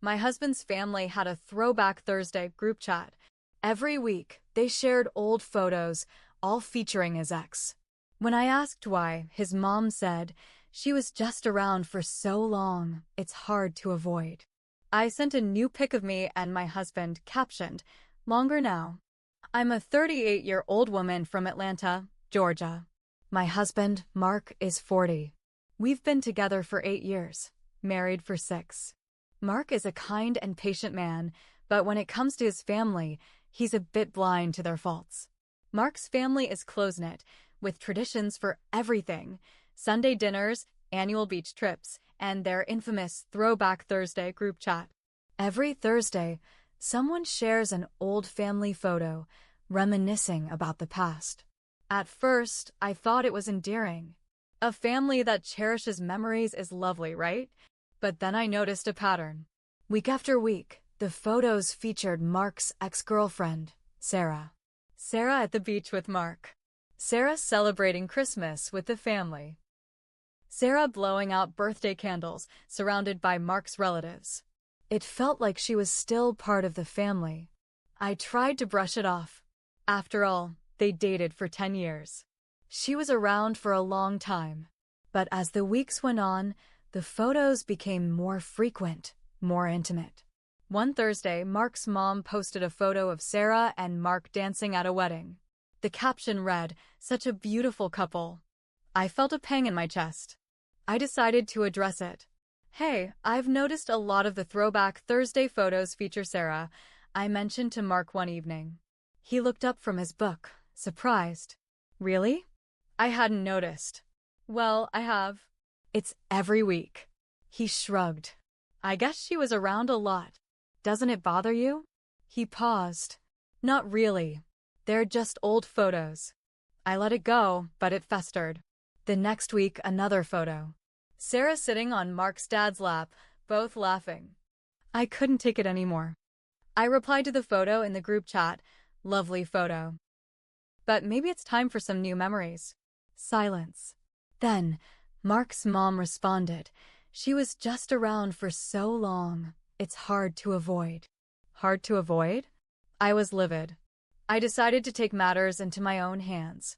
My husband's family had a Throwback Thursday group chat. Every week, they shared old photos, all featuring his ex. When I asked why, his mom said, "She was just around for so long, it's hard to avoid." I sent a new pic of me and my husband, captioned, "Longer now." I'm a 38-year-old woman from Atlanta, Georgia. My husband, Mark, is 40. We've been together for 8 years, married for 6. Mark is a kind and patient man, but when it comes to his family, he's a bit blind to their faults. Mark's family is close-knit, with traditions for everything: Sunday dinners, annual beach trips, and their infamous Throwback Thursday group chat. Every Thursday, someone shares an old family photo, reminiscing about the past. At first, I thought it was endearing. A family that cherishes memories is lovely, right? But then I noticed a pattern. Week after week, the photos featured Mark's ex-girlfriend, Sarah. Sarah at the beach with Mark. Sarah celebrating Christmas with the family. Sarah blowing out birthday candles, surrounded by Mark's relatives. It felt like she was still part of the family. I tried to brush it off. After all, they dated for 10 years. She was around for a long time. But as the weeks went on, the photos became more frequent, more intimate. One Thursday, Mark's mom posted a photo of Sarah and Mark dancing at a wedding. The caption read, "Such a beautiful couple." I felt a pang in my chest. I decided to address it. "Hey, I've noticed a lot of the Throwback Thursday photos feature Sarah," I mentioned to Mark one evening. He looked up from his book, surprised. "Really?" I hadn't noticed. "Well, I have. It's every week." He shrugged. "I guess she was around a lot. Doesn't it bother you?" He paused. "Not really. They're just old photos." I let it go, but it festered. The next week, another photo. Sarah sitting on Mark's dad's lap, both laughing. I couldn't take it anymore. I replied to the photo in the group chat, "Lovely photo. But maybe it's time for some new memories." Silence. Then, Mark's mom responded, "She was just around for so long, it's hard to avoid." Hard to avoid? I was livid. I decided to take matters into my own hands.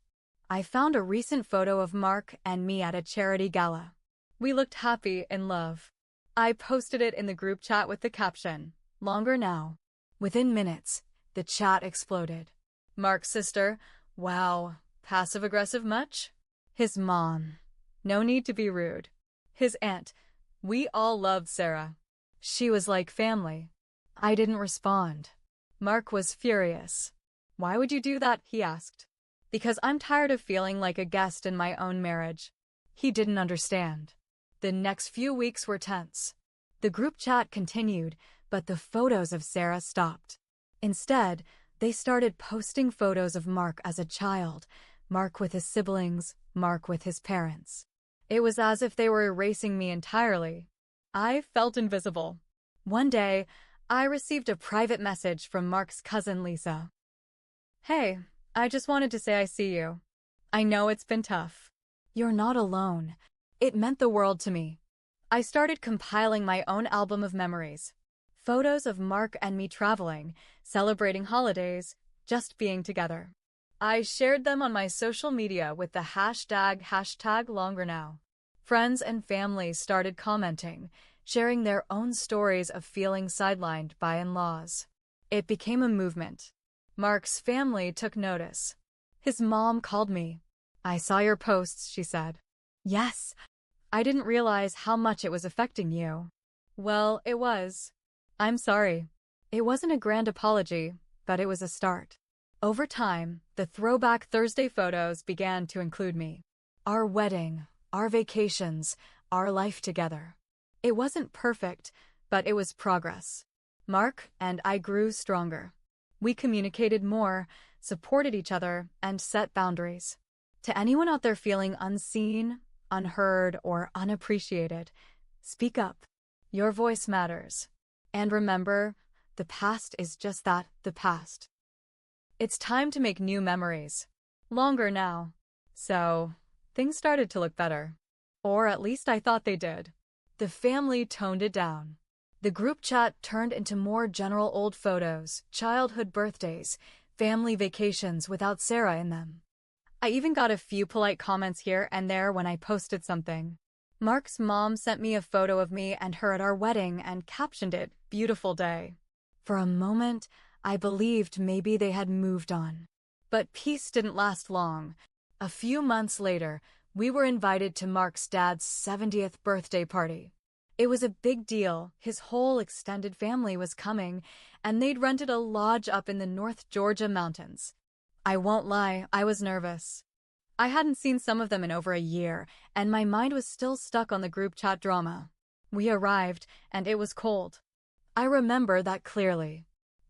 I found a recent photo of Mark and me at a charity gala. We looked happy in love. I posted it in the group chat with the caption, "Longer now." Within minutes, the chat exploded. Mark's sister, "Wow, passive-aggressive much?" His mom, "No need to be rude." His aunt, "We all loved Sarah. She was like family." I didn't respond. Mark was furious. "Why would you do that?" he asked. "Because I'm tired of feeling like a guest in my own marriage." He didn't understand. The next few weeks were tense. The group chat continued, but the photos of Sarah stopped. Instead, they started posting photos of Mark as a child, Mark with his siblings, Mark with his parents. It was as if they were erasing me entirely. I felt invisible. One day, I received a private message from Mark's cousin Lisa. "Hey, I just wanted to say I see you. I know it's been tough." "You're not alone." It meant the world to me. I started compiling my own album of memories. Photos of Mark and me traveling, celebrating holidays, just being together. I shared them on my social media with the hashtag #LongerNow. Friends and family started commenting, sharing their own stories of feeling sidelined by in-laws. It became a movement. Mark's family took notice. His mom called me. "I saw your posts," she said. "Yes. I didn't realize how much it was affecting you." "Well, it was. I'm sorry." It wasn't a grand apology, but it was a start. Over time, the Throwback Thursday photos began to include me. Our wedding, our vacations, our life together. It wasn't perfect, but it was progress. Mark and I grew stronger. We communicated more, supported each other, and set boundaries. To anyone out there feeling unseen, unheard, or unappreciated, speak up. Your voice matters. And remember, the past is just that, the past. It's time to make new memories. Longer now. So, things started to look better. Or at least I thought they did. The family toned it down. The group chat turned into more general old photos, childhood birthdays, family vacations without Sarah in them. I even got a few polite comments here and there when I posted something. Mark's mom sent me a photo of me and her at our wedding and captioned it, "Beautiful day." For a moment, I believed maybe they had moved on. But peace didn't last long. A few months later, we were invited to Mark's dad's 70th birthday party. It was a big deal. His whole extended family was coming, and they'd rented a lodge up in the North Georgia mountains. I won't lie, I was nervous. I hadn't seen some of them in over a year, and my mind was still stuck on the group chat drama. We arrived, and it was cold. I remember that clearly.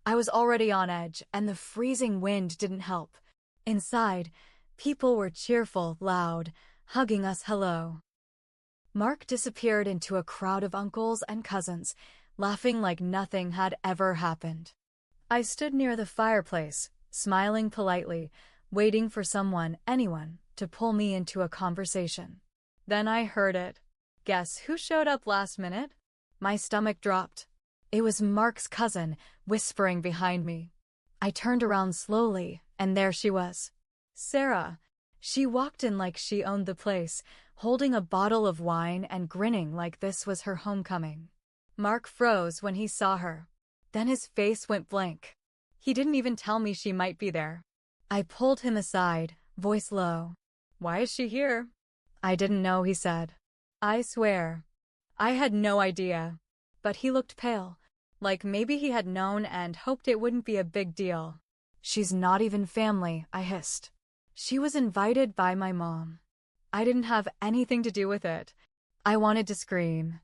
I was already on edge, and the freezing wind didn't help. Inside, people were cheerful, loud, hugging us hello. Mark disappeared into a crowd of uncles and cousins, laughing like nothing had ever happened. I stood near the fireplace, smiling politely, waiting for someone, anyone, to pull me into a conversation. Then I heard it. Guess who showed up last minute? My stomach dropped. It was Mark's cousin, whispering behind me. I turned around slowly, and there she was. Sarah. She walked in like she owned the place, holding a bottle of wine and grinning like this was her homecoming. Mark froze when he saw her. Then his face went blank. He didn't even tell me she might be there. I pulled him aside, voice low. "Why is she here?" "I didn't know," he said. I swear. I had no idea. But he looked pale, like maybe he had known and hoped it wouldn't be a big deal. "She's not even family," I hissed. "She was invited by my mom. I didn't have anything to do with it." I wanted to scream.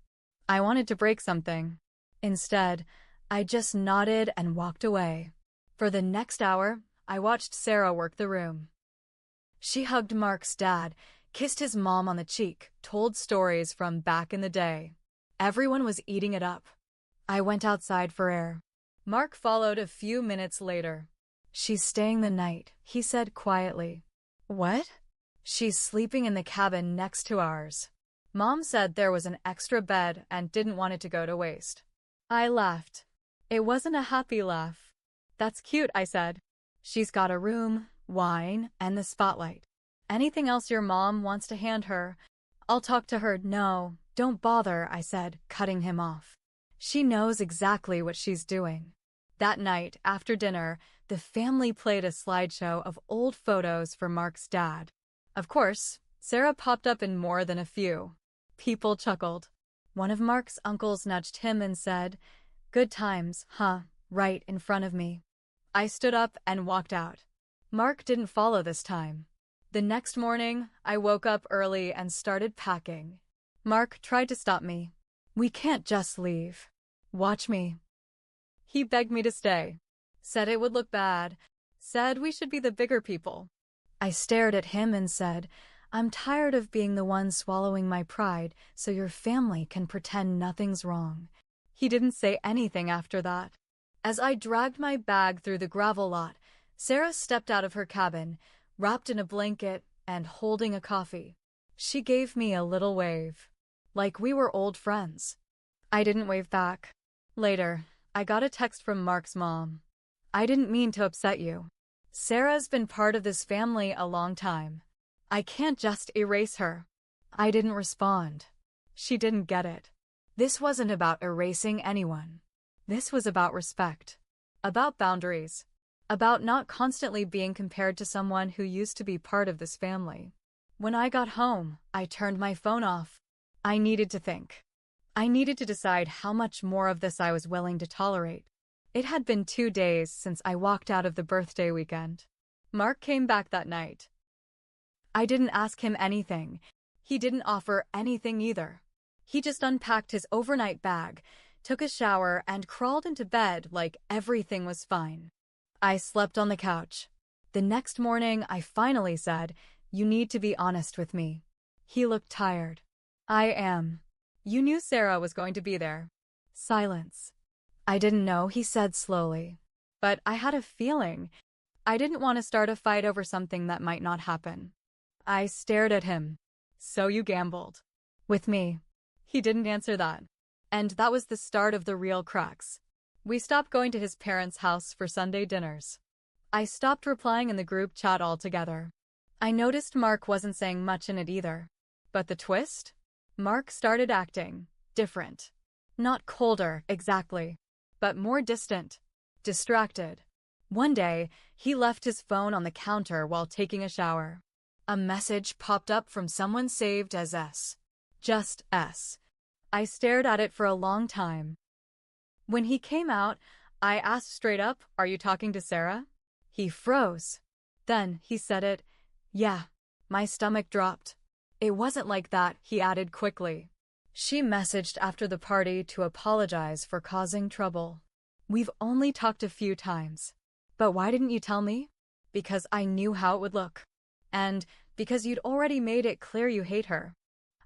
I wanted to break something. Instead, I just nodded and walked away. For the next hour, I watched Sarah work the room. She hugged Mark's dad, kissed his mom on the cheek, told stories from back in the day. Everyone was eating it up. I went outside for air. Mark followed a few minutes later. "She's staying the night," he said quietly. "What?" "She's sleeping in the cabin next to ours. Mom said there was an extra bed and didn't want it to go to waste." I laughed. It wasn't a happy laugh. "That's cute," I said. "She's got a room, wine, and the spotlight. Anything else your mom wants to hand her? I'll talk to her." "No, don't bother," I said, cutting him off. "She knows exactly what she's doing." That night, after dinner, the family played a slideshow of old photos for Mark's dad. Of course, Sarah popped up in more than a few. People chuckled. One of Mark's uncles nudged him and said, "Good times, huh?" right in front of me. I stood up and walked out. Mark didn't follow this time. The next morning, I woke up early and started packing. Mark tried to stop me. "We can't just leave. Watch me." He begged me to stay. Said it would look bad. Said we should be the bigger people. I stared at him and said, "I'm tired of being the one swallowing my pride so your family can pretend nothing's wrong." He didn't say anything after that. As I dragged my bag through the gravel lot, Sarah stepped out of her cabin, wrapped in a blanket and holding a coffee. She gave me a little wave, like we were old friends. I didn't wave back. Later, I got a text from Mark's mom. "I didn't mean to upset you. Sarah's been part of this family a long time. I can't just erase her." I didn't respond. She didn't get it. This wasn't about erasing anyone. This was about respect. About boundaries. About not constantly being compared to someone who used to be part of this family. When I got home, I turned my phone off. I needed to think. I needed to decide how much more of this I was willing to tolerate. It had been 2 days since I walked out of the birthday weekend. Mark came back that night. I didn't ask him anything. He didn't offer anything either. He just unpacked his overnight bag, took a shower, and crawled into bed like everything was fine. I slept on the couch. The next morning, I finally said, "You need to be honest with me." He looked tired. "I am." "You knew Sarah was going to be there." Silence. "I didn't know," he said slowly. "But I had a feeling. I didn't want to start a fight over something that might not happen." I stared at him. "So you gambled." "With me." He didn't answer that. And that was the start of the real cracks. We stopped going to his parents' house for Sunday dinners. I stopped replying in the group chat altogether. I noticed Mark wasn't saying much in it either. But the twist? Mark started acting different. Not colder, exactly, but more distant, distracted. One day, he left his phone on the counter while taking a shower. A message popped up from someone saved as S. Just S. I stared at it for a long time. When he came out, I asked straight up, "Are you talking to Sarah?" He froze. Then he said it. Yeah. My stomach dropped. It wasn't like that, he added quickly. She messaged after the party to apologize for causing trouble. We've only talked a few times. But why didn't you tell me? Because I knew how it would look. And because you'd already made it clear you hate her.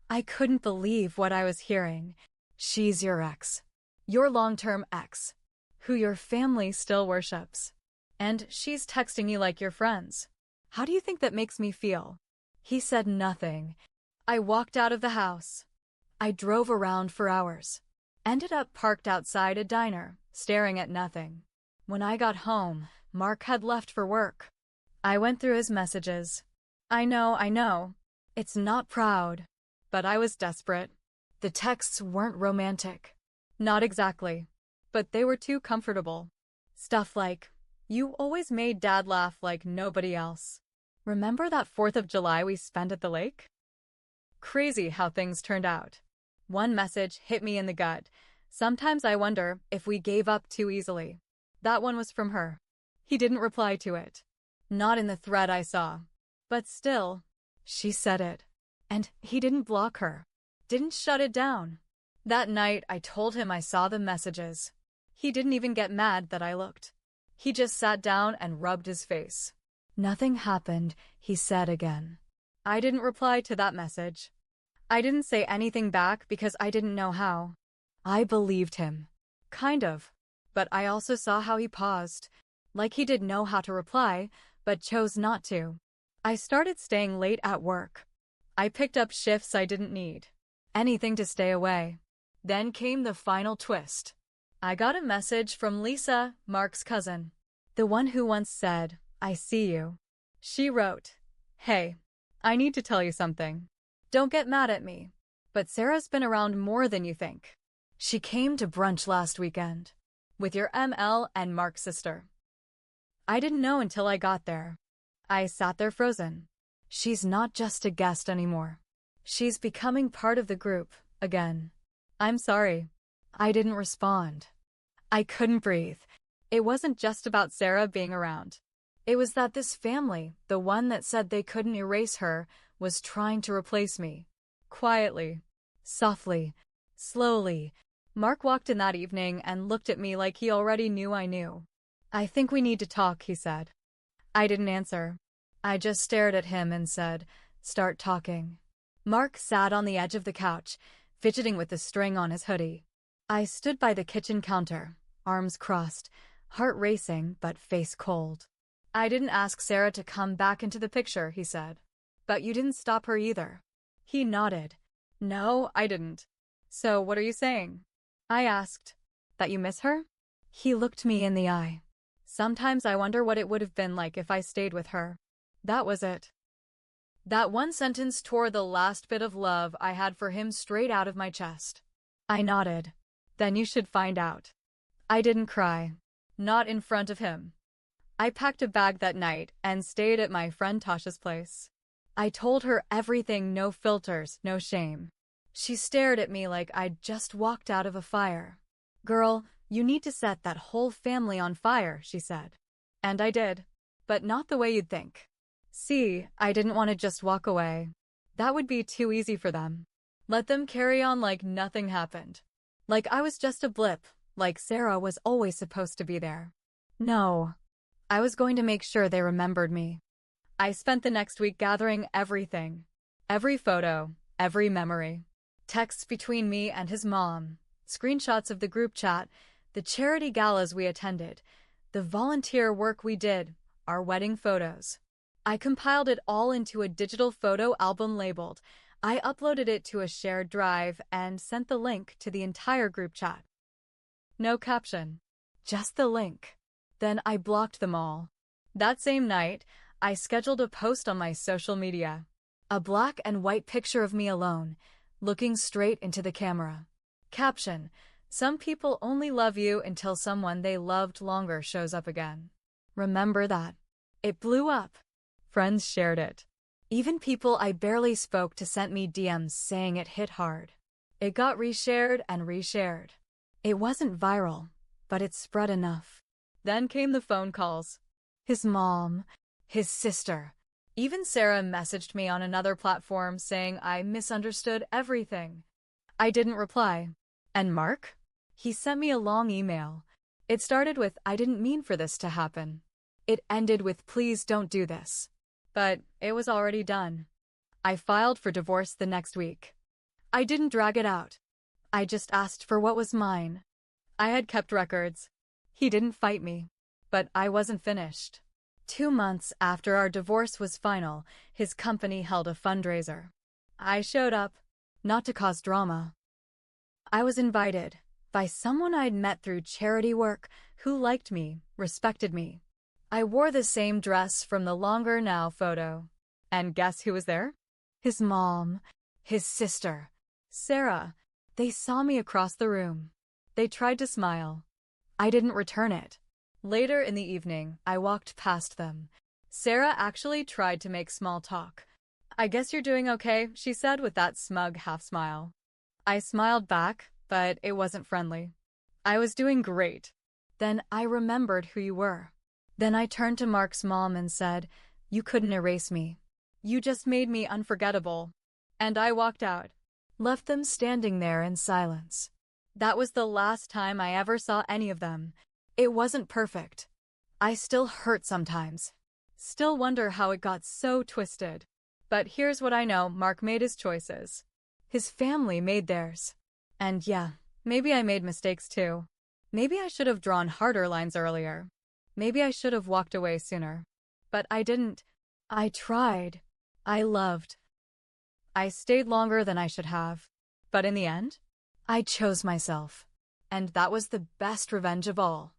I couldn't believe what I was hearing. She's your ex. Your long-term ex. Who your family still worships. And she's texting you like your friends. How do you think that makes me feel? He said nothing. I walked out of the house. I drove around for hours. Ended up parked outside a diner, staring at nothing. When I got home, Mark had left for work. I went through his messages. I know. It's not proud. But I was desperate. The texts weren't romantic. Not exactly. But they were too comfortable. Stuff like, "You always made Dad laugh like nobody else. Remember that 4th of July we spent at the lake?" Crazy how things turned out. One message hit me in the gut. Sometimes I wonder if we gave up too easily. That one was from her. He didn't reply to it. Not in the thread I saw. But still, she said it. And he didn't block her. Didn't shut it down. That night, I told him I saw the messages. He didn't even get mad that I looked. He just sat down and rubbed his face. Nothing happened, he said again. I didn't reply to that message. I didn't say anything back because I didn't know how. I believed him. Kind of. But I also saw how he paused. Like he did know how to reply, but chose not to. I started staying late at work. I picked up shifts I didn't need. Anything to stay away. Then came the final twist. I got a message from Lisa, Mark's cousin. The one who once said, "I see you." She wrote, "Hey, I need to tell you something. Don't get mad at me, but Sarah's been around more than you think. She came to brunch last weekend. With your ML and Mark's sister." I didn't know until I got there. I sat there frozen. She's not just a guest anymore. She's becoming part of the group, again. I'm sorry. I didn't respond. I couldn't breathe. It wasn't just about Sarah being around. It was that this family, the one that said they couldn't erase her, was trying to replace me. Quietly, softly, slowly. Mark walked in that evening and looked at me like he already knew I knew. "I think we need to talk," he said. I didn't answer. I just stared at him and said, "Start talking." Mark sat on the edge of the couch, fidgeting with the string on his hoodie. I stood by the kitchen counter, arms crossed, heart racing but face cold. "I didn't ask Sarah to come back into the picture," he said. "But you didn't stop her either." He nodded. "No, I didn't." "So what are you saying?" I asked. "That you miss her?" He looked me in the eye. "Sometimes I wonder what it would have been like if I stayed with her." That was it. That one sentence tore the last bit of love I had for him straight out of my chest. I nodded. "Then you should find out." I didn't cry. Not in front of him. I packed a bag that night and stayed at my friend Tasha's place. I told her everything, no filters, no shame. She stared at me like I'd just walked out of a fire. "Girl, you need to set that whole family on fire," she said. And I did. But not the way you'd think. See, I didn't want to just walk away. That would be too easy for them. Let them carry on like nothing happened. Like I was just a blip, like Sarah was always supposed to be there. No. I was going to make sure they remembered me. I spent the next week gathering everything. Every photo, every memory. Texts between me and his mom, screenshots of the group chat, the charity galas we attended, the volunteer work we did, our wedding photos. I compiled it all into a digital photo album labeled, I uploaded it to a shared drive and sent the link to the entire group chat. No caption, just the link. Then I blocked them all. That same night, I scheduled a post on my social media. A black and white picture of me alone, looking straight into the camera. Caption: some people only love you until someone they loved longer shows up again. Remember that. It blew up. Friends shared it. Even people I barely spoke to sent me DMs saying it hit hard. It got reshared and reshared. It wasn't viral, but it spread enough. Then came the phone calls. His mom, his sister. Even Sarah messaged me on another platform saying I misunderstood everything. I didn't reply. And Mark? He sent me a long email. It started with, "I didn't mean for this to happen." It ended with, "Please don't do this." But it was already done. I filed for divorce the next week. I didn't drag it out. I just asked for what was mine. I had kept records. He didn't fight me. But I wasn't finished. 2 months after our divorce was final, his company held a fundraiser. I showed up, not to cause drama. I was invited by someone I'd met through charity work who liked me, respected me. I wore the same dress from the Longer Now photo. And guess who was there? His mom, his sister, Sarah. They saw me across the room. They tried to smile. I didn't return it. Later in the evening, I walked past them. Sarah actually tried to make small talk. "I guess you're doing okay," she said with that smug half-smile. I smiled back, but it wasn't friendly. "I was doing great." Then I remembered who you were. Then I turned to Mark's mom and said, "You couldn't erase me. You just made me unforgettable." And I walked out. Left them standing there in silence. That was the last time I ever saw any of them. It wasn't perfect. I still hurt sometimes. Still wonder how it got so twisted. But here's what I know: Mark made his choices. His family made theirs. And yeah, maybe I made mistakes too. Maybe I should have drawn harder lines earlier. Maybe I should have walked away sooner. But I didn't. I tried. I loved. I stayed longer than I should have. But in the end, I chose myself. And that was the best revenge of all.